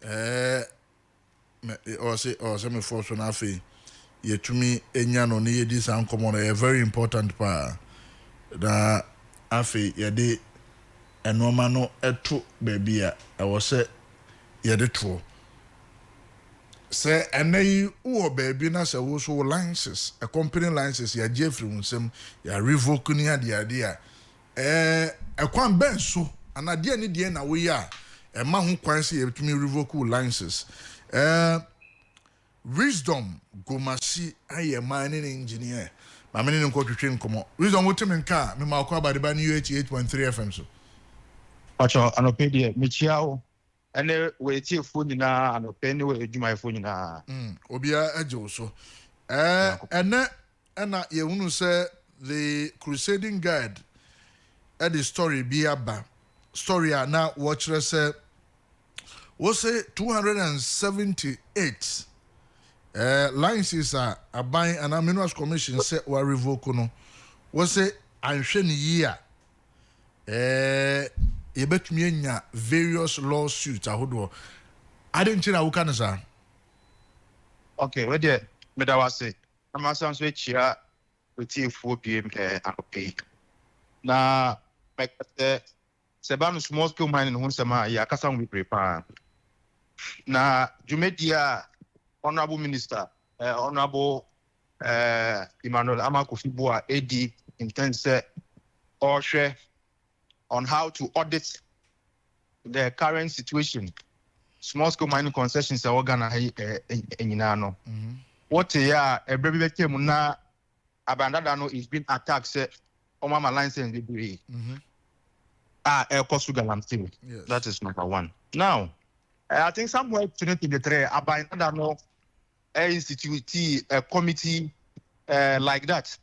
Or me force on afi yetumi enya no ne yedi san komo no very important pa na afi yede enoma no eto baby a ɛwɔ sɛ yede to sɛ ɛnɛyi wo baby na sɛ wo so licenses a company licenses ya Jeffrey unsem ya revoke ni ade a ɛkwan ben so anade ne de na wo ya ɛma ho kwan sɛ yetumi revoke licenses Wisdom Gomasi aye mining engineer. My meaning in Kotwin Komo. Wisdom Wotimen car, me Malco by the Ban 88.3 FM. So. Pacho, anopedia, Michiao, and we take food in an open way to my phone in Obia Ejo so. And that you want to say the Crusading Guide at the story be about story are now watch say was say 278. Licenses are buying an Minerals Commission set or revoke no. Was it anhwe ne year? Yebetumi nya various lawsuits ahodo. I didn't think I would can say. Okay, where there me da wase. Am sounds we chia with 4 PM pay. Na make Sebanu small scale mining ho nsema ya kasa we prepare. Na Jumedia Honorable Minister, Honorable Emmanuel Amakofi-Boa, AD, intends or share on how to audit the current situation. Small scale mining concessions are organized in Yinano. What a baby came na Abandadano is being attacked, say, Omama license degree. El Cosugalam thing. That is number one. Now, I think somewhere to the three, Abandadano institute a committee like that.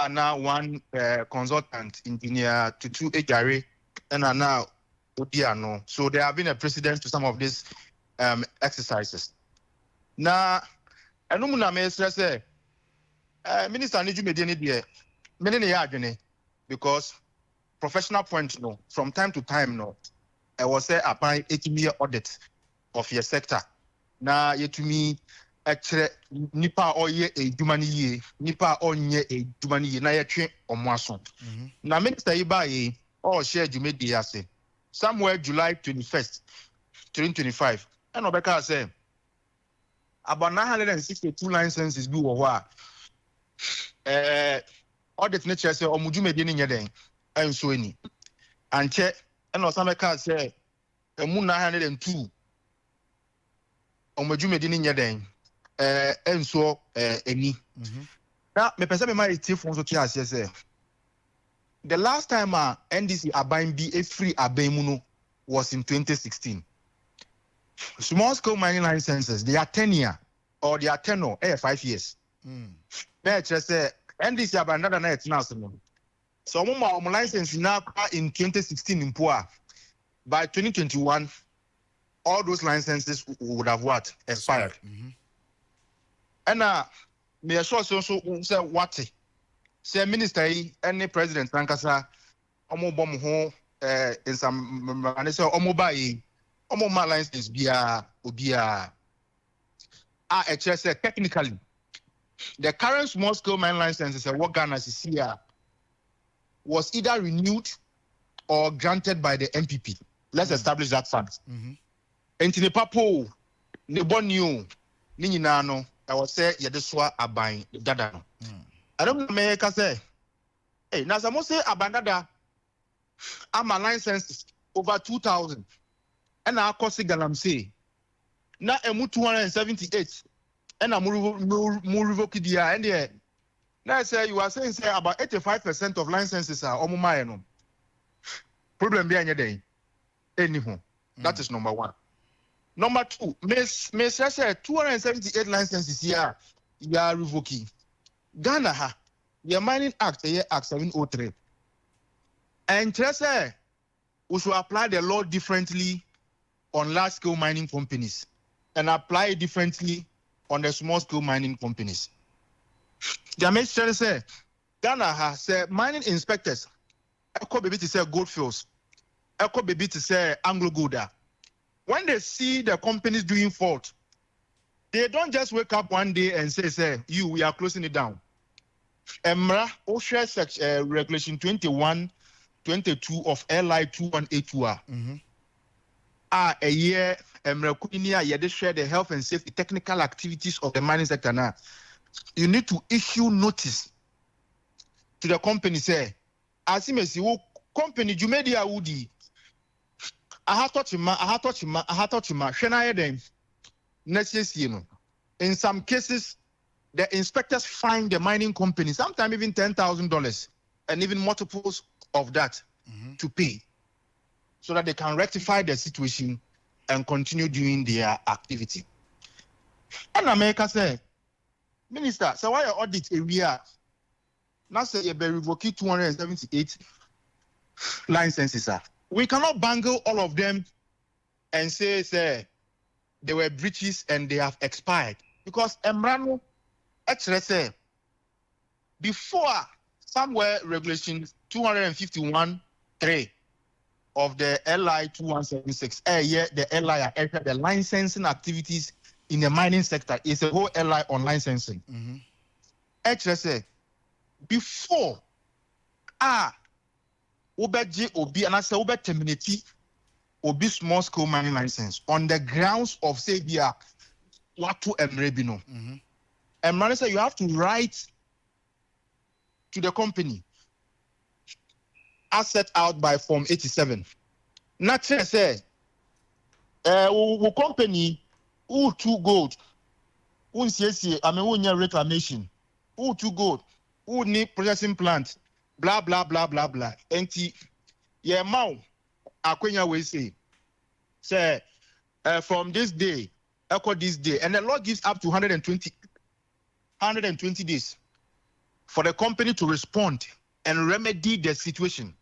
Now one consultant engineer to 2 HRA and now Odiano. So there have been a precedent to some of these exercises. Now, I know Muna say Minister Niju Medini many because professional point no from time to time no I was say applying 8-year audit of your sector. Now yet to me nipa oye edwumani ye nipa onye edwumani ye na yetwe omoaso na minister iba ye all share dwumedi ase somewhere July 21st 2025 and obeka say about 962 licenses bi wo ho a audit ne chere say omudwumedi ne nyeden enso ani anche and osameka say emu 902 omudwumedi ne nyeden enso any. Now, me person me my chief also tia say the last time NDC Abain be a free Abemuno was in 2016. Small scale mining licenses, they are 10 year or they are 10 or 5 years. They just say NDC Abain another night now. So my license now in 2016 in Pua. By 2021, all those licenses would have what expired. And me assure so say what say minister any president nankasa omo bom ho in some and say omo buy omo ma license bia obia say technically the current small scale mine licenses what Ghana is here was either renewed or granted by the MPP. Let's establish that fact. Enti ne papo ne bonu ni nyina no I was say yedeswa aban dada no. I don't make say hey na some say abandada ama licenses over 2000 and na akosi galamsey na emu 278 and na mu revoke dia and there na say you are saying say about 85% of licenses are omumaye no problem be anya dey anyhow. That is number one. Number two, may say 278 licenses here, you are revoking. Ghana, the Mining Act, Act 703. And say we should apply the law differently on large scale mining companies and apply it differently on the small scale mining companies. The minister say Ghana has mining inspectors. Echo baby to say Goldfields. Echo baby to say Anglo Golda. when they see the companies doing fault, they don't just wake up one day and say, we are closing it down. Emra, OSHA regulation 21-22 of LI 2182. A year, Emra Kunia, they share the health and safety technical activities of the mining sector now. You need to issue notice to the company, say, as you may see, company, you made the Audi. I have touched him, in some cases, the inspectors fine the mining company, sometimes even $10,000 and even multiples of that to pay so that they can rectify the situation and continue doing their activity. And America said, Minister, so why audit area? Now say you revoke 278 licenses. We cannot bangle all of them and say they were breaches and they have expired. Because Emrano actually said, before somewhere regulation 251.3 of the LI 2176, the LI, the licensing activities in the mining sector is a whole LI on licensing. Actually said, before Obi and I say Obi terminate Obi small scale mining license on the grounds of say via Watu Emrebino. Emrano said you have to write to the company as set out by Form 87. Naturally say we company who too gold, who CSC, who need reclamation, who too gold, who need processing plant, blah blah blah blah blah. Enti yeah mau akwenya we say from this day, echo this day, and the law gives up to 120 days for the company to respond and remedy the situation.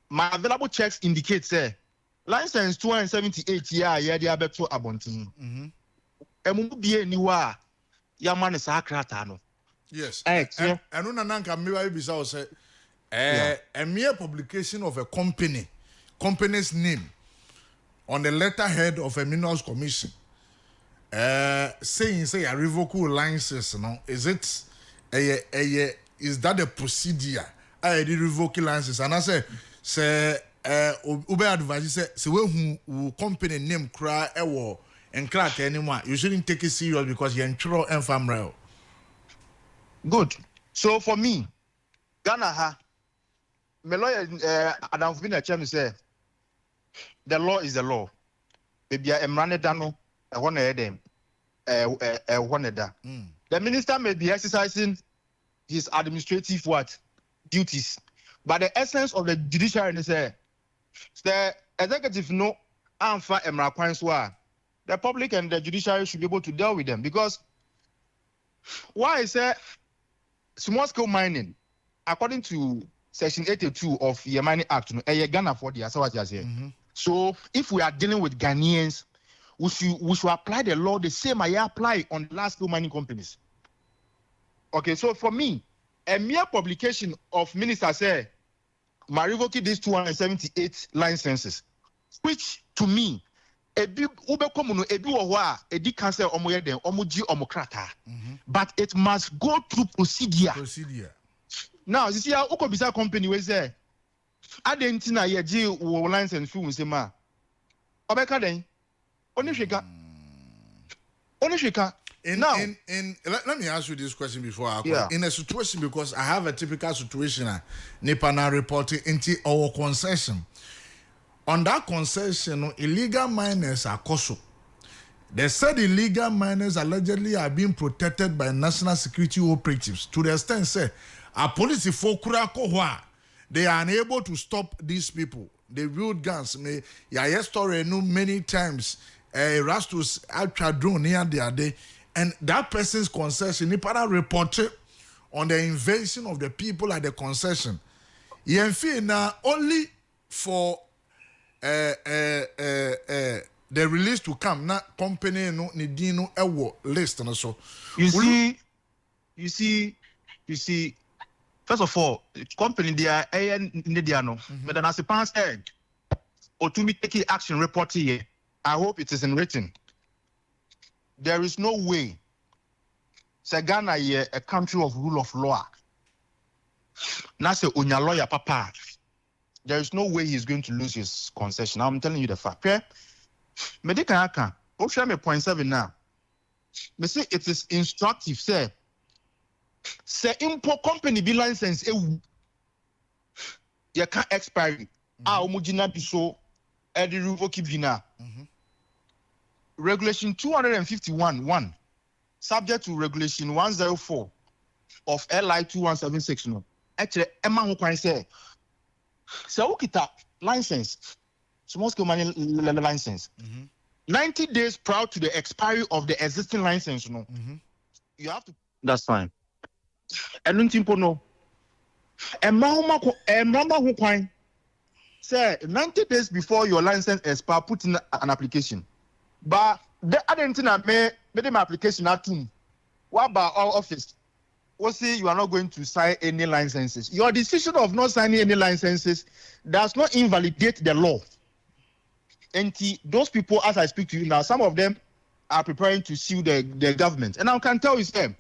My available checks indicate license 278 they are better abonting. Be anywhere yaman is no. Yes. And unananka miwa bisa say a mere publication of a company's name on the letterhead of a minerals commission saying a revocable license, no, is it is that a procedure? I did revoke license and I say Ube advise say we who company name cry and crack anymore. You shouldn't take it serious because you're in trouble and family. Good. So for me, Ghana my lawyer Adam Fubina Chairman say the law is the law. Maybe I am running down one of them. The minister may be exercising his administrative duties, but the essence of the judiciary is the executive no anfa emra kwanswa. The public and the judiciary should be able to deal with them because why is small scale mining according to Section 82 of the Mining Act, Ghana for the So if we are dealing with Ghanaians, we should apply the law the same I apply on large scale mining companies. Okay, so for me, a mere publication of minister say, my revoking these 278 licenses, which to me, but it must go through procedure. Now, you see how Okobisa company was there. I didn't know you license from Sema. Obeka then. Onishika. Now, let me ask you this question before I go. In a situation, because I have a typical situation, Nipana reporting into our concession. On that concession, illegal miners are koso. They said illegal miners allegedly are being protected by national security operatives to the extent say a police they are unable to stop these people. They wield guns. Story many times. Rastus ultra drone near the other, and that person's concession. Nipana reported on the invasion of the people at the concession. Now only for the release to come. Not company no nidino ewo list and so. You see. First of all, company they are no, but then as a past Otumi taking action report here. I hope it is in written. There is no way. Say Ghana here, a country of rule of law. Now say unya lawyer papa. There is no way he's going to lose his concession. I'm telling you the fact. Okay? Medical aka. Oshia me 0.7 now. Me say it is instructive. Say import company be license you can't expiry. Omujina be so edi revoke bina. Regulation 251 subject to regulation 104 of LI 2176 no. Actually, Emma who can say ukita license, small scale money license. 90 days prior to the expiry of the existing license, no. You have to. That's fine. And no. Emma who can say 90 days before your license expire, put in an application. But the other thing I made my application at home. What about our office? We'll say you are not going to sign any licenses. Your decision of not signing any licenses does not invalidate the law. And those people, as I speak to you now, some of them are preparing to sue the government. And I can tell you, sir,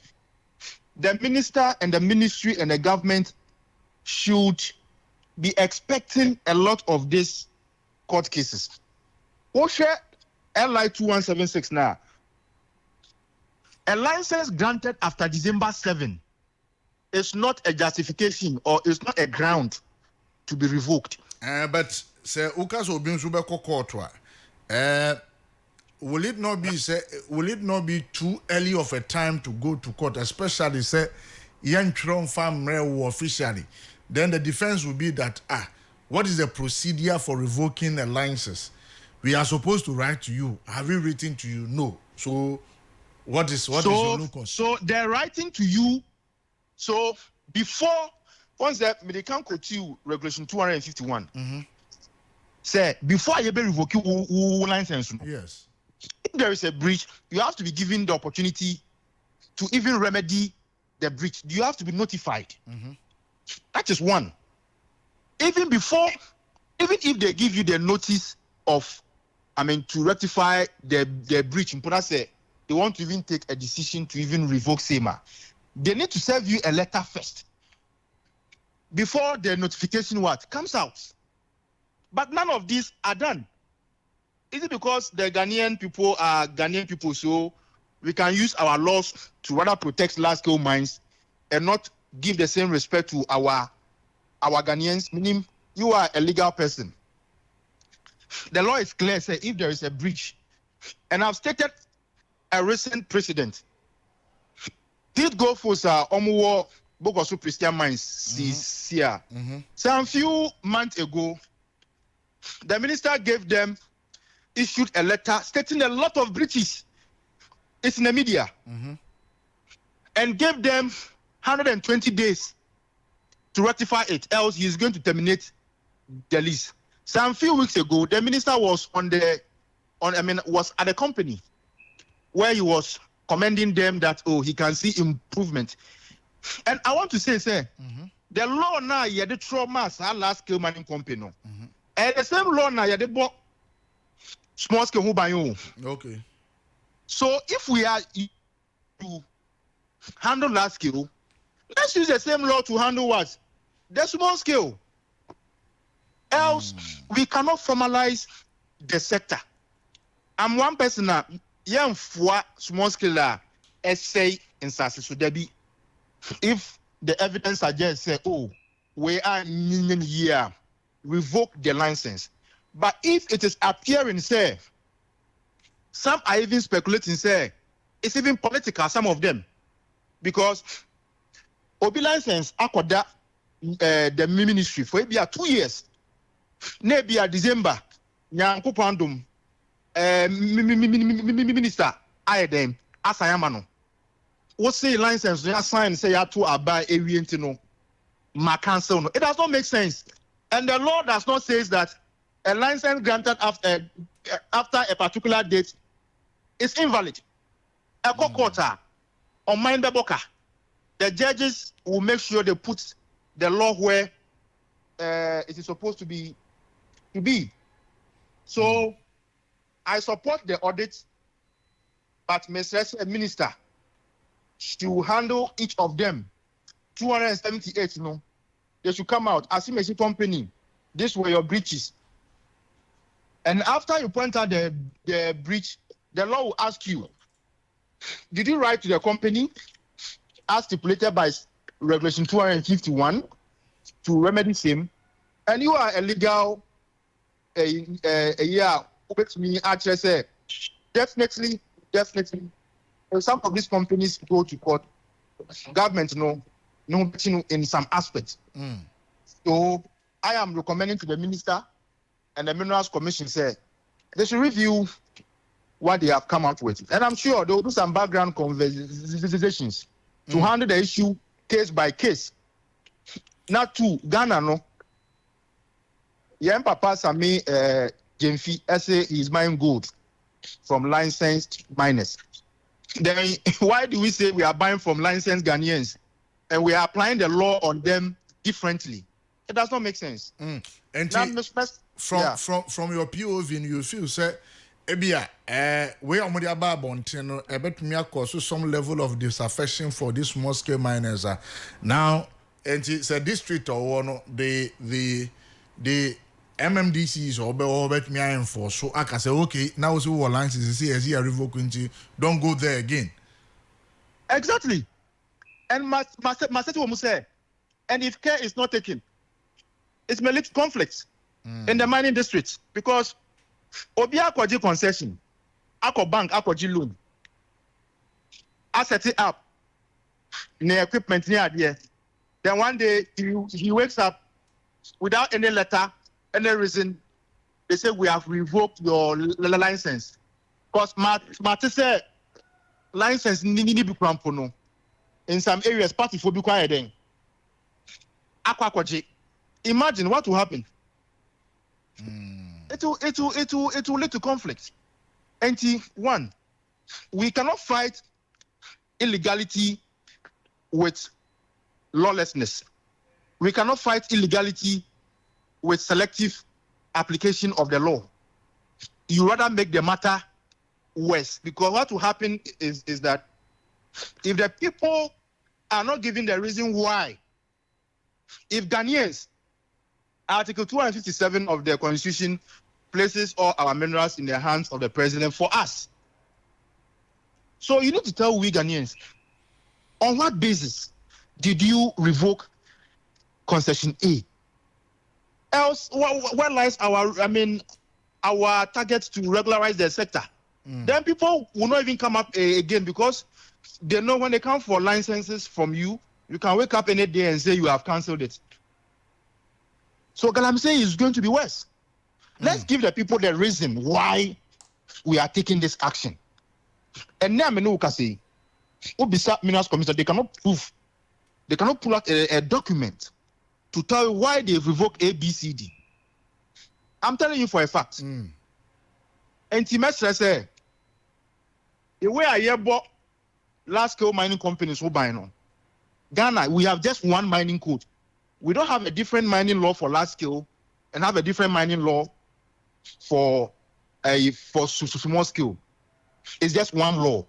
the minister and the ministry and the government should be expecting a lot of these court cases. Osha LI 2176 now. A license granted after December 7 is not a justification or is not a ground to be revoked. But say ukas obi nso be court will it not be too early of a time to go to court, especially say young Trump family officially? Then the defense will be that what is the procedure for revoking a license? We are supposed to write to you. Have we written to you? No. So what is your look? So they're writing to you. So before once they can quote you regulation 251. Say before you be revoke license. Yes. If there is a breach, you have to be given the opportunity to even remedy the breach. You have to be notified. That is one. Even if they give you the notice of, to rectify the breach, say they want to even take a decision to even revoke SEMA, they need to serve you a letter first before the notification comes out. But none of these are done. Is it because the Ghanaian people are Ghanaian people, so we can use our laws to rather protect large-scale mines and not give the same respect to our Ghanaians? Meaning, you are a legal person. The law is clear, say if there is a breach, and I've stated a recent precedent. Did go for Omuwo Bogosu Christian Mines here. So a few months ago, the minister issued a letter stating a lot of breaches. It's in the media. And gave them 120 days to rectify it, else he is going to terminate the lease. Some few weeks ago, the minister was was at a company where he was commending them that he can see improvement. And I want to say, the law now you the trauma large scale mining company no. And the same law now you the small scale who buy you. Okay. So if we are to handle large scale, let's use the same law to handle what? The small scale. Else, we cannot formalize the sector. I'm one person now, young for small scale essay in Sassi. So there be, if the evidence suggests, say, we are in year, revoke the license. But if it is appearing, say, some are even speculating, say, it's even political, some of them. Because Obi license, Akoda, the ministry, for maybe 2 years. Maybe December, Nyanko Pandum, minister, I them, Asayamano. What say license, they sign, say, I to buy a no, my council. It does not make sense. And the law does not say that a license granted after a particular date is invalid. A quarter on Mind Boka, the judges will make sure they put the law where it is supposed to be. So I support the audit, but Mr. Minister should handle each of them. 278, they should come out. As a company, these were your breaches. And after you point out the breach, the law will ask you, did you write to the company as stipulated by Regulation 251 to remedy same? And you are a legal year, which me actually say, definitely. And some of these companies go to court. Government, no, in some aspects. So I am recommending to the minister and the Minerals Commission say they should review what they have come out with. And I'm sure they'll do some background conversations to handle the issue case by case. Not to Ghana, no. Papa Sami Jemfi say he's buying gold from licensed miners. Then why do we say we are buying from licensed Ghanaians and we are applying the law on them differently? It does not make sense. And from your POV, you feel say, Ebia, we are more about Bontino, a bit me cause some level of disaffection for these small scale miners. Now, and it's a district or one, the MMDCs or bet me enforce. So I can say, okay, now we will licenses see as you revoke into, don't go there again. Exactly. And my woman say, and if care is not taken, it may lead to conflicts in the mining districts because Obia Kwaji concession, Akko bank, Akko loan, I set it up, near equipment near there. Then one day he wakes up without any letter, any reason. They say we have revoked your license because Martin said license need be crampono in some areas. Party for be quiet then. Akko Kwaji. Imagine what will happen. It will lead to conflict. One, we cannot fight illegality with lawlessness. We cannot fight illegality with selective application of the law. You rather make the matter worse because what will happen is that if the people are not given the reason why, if Ghanaians, Article 257 of the Constitution places all our minerals in the hands of the president for us. So you need to tell we Ghanaians, on what basis did you revoke concession A? Else, where lies our target to regularize the sector? Then people will not even come up again because they know when they come for licenses from you, you can wake up any day and say you have cancelled it. So what I'm saying is going to be worse. Let's give the people the reason why we are taking this action. And now I can say, Obisa Minerals Commission, they cannot pull out a document to tell you why they've revoked ABCD. I'm telling you for a fact. And Timestre say, the way I hear about large scale mining companies who buy on Ghana, we have just one mining code. We don't have a different mining law for large scale and have a different mining law for small scale. It's just one law.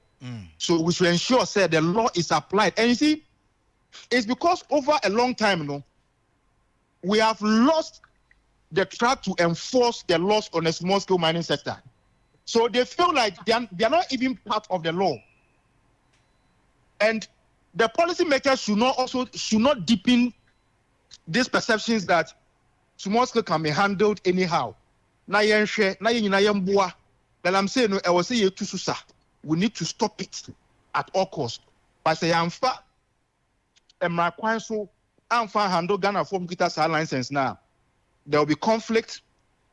So we should ensure that the law is applied. And you see, it's because over a long time, we have lost the track to enforce the laws on the small scale mining sector. So they feel like they are not even part of the law. And the policymakers should not deepen these perceptions that small scale can be handled anyhow. But I'm saying, I was saying we need to stop it at all costs. But say I'm far, and my council, I'm far handle Ghana form guitar license now. There will be conflict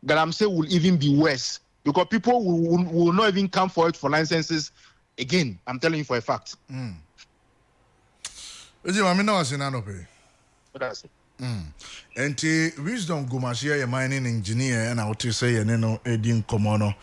that I'm saying will even be worse because people will not even come for it for licenses again. I'm telling you for a fact. That's it. And Wisdom Gumashia, a mining engineer, and I would say, and Edin Komono.